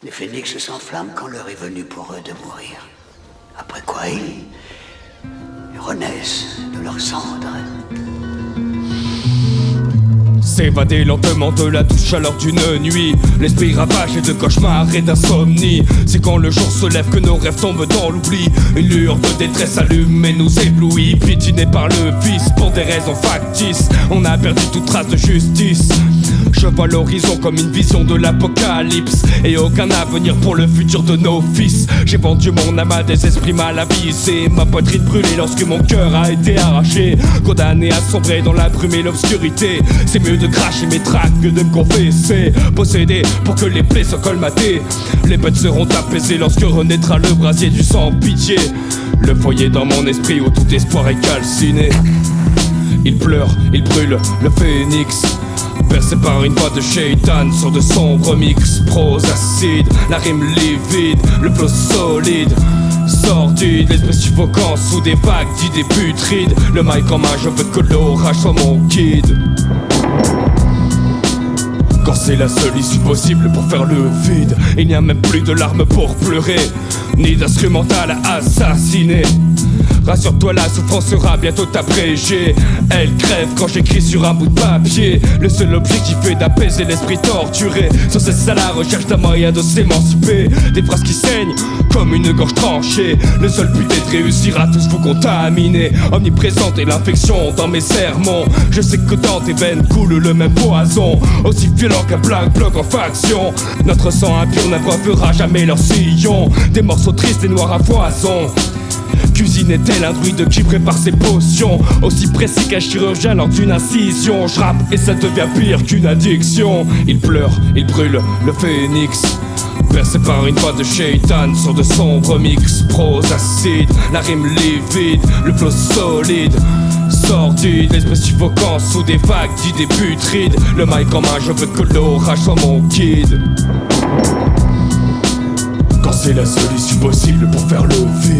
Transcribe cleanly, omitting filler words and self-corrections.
Les phénix s'enflamment quand l'heure est venue pour eux de mourir. Après quoi, ils renaissent de leurs cendres. S'évader lentement de la douce chaleur d'une nuit. L'esprit ravagé de cauchemars et d'insomnie. C'est quand le jour se lève que nos rêves tombent dans l'oubli. Une lueur de détresse allume et nous éblouit. Piétiné par le vice pour des raisons factices. On a perdu toute trace de justice. Je vois l'horizon comme une vision de l'apocalypse. Et aucun avenir pour le futur de nos fils. J'ai vendu mon âme à des esprits mal avisés. Ma poitrine brûlée lorsque mon cœur a été arraché. Condamné à sombrer dans la brume et l'obscurité. C'est mieux de cracher mes tracts que de me confesser. Possédé pour que les plaies soient colmatées. Les bêtes seront apaisées lorsque renaîtra le brasier du sang pitié. Le foyer dans mon esprit où tout espoir est calciné. Il pleure, il brûle, le phénix. Percé par une voix de shaitan sur de sombres mix. Prose acide, la rime livide, le flow solide. Sordide, l'esprit suffocant sous des vagues d'idées putrides. Le mic en main, je veux que l'orage soit mon guide. Quand c'est la seule issue possible pour faire le vide. Il n'y a même plus de larmes pour pleurer, ni d'instrumental à assassiner. Rassure-toi, la souffrance sera bientôt abrégée. Elle crève quand j'écris sur un bout de papier. Le seul objectif est d'apaiser l'esprit torturé. Sans cesse à la recherche d'un moyen de s'émanciper. Des phrases qui saignent comme une gorge tranchée. Le seul but est de réussir à tous vous contaminer. Omniprésente est l'infection dans mes sermons. Je sais que dans tes veines coule le même poison, aussi violent qu'un black bloc en faction. Notre sang impur n'abreuvera jamais leur sillon. Des morceaux tristes et noirs à foison. Cuisine est-elle un druide qui prépare ses potions, aussi précis qu'un chirurgien lors d'une incision. Je rappe et ça devient pire qu'une addiction. Il pleure, il brûle, le phénix. Percé par une voix de shaitan sur de sombres mix. Prose acide, la rime livide, le flow solide. Sordide, l'esprit suffocant sous des vagues d'idées putrides. Le mic en main, je veux que l'orage soit mon guide. Quand c'est la seule issue possible pour faire le vide.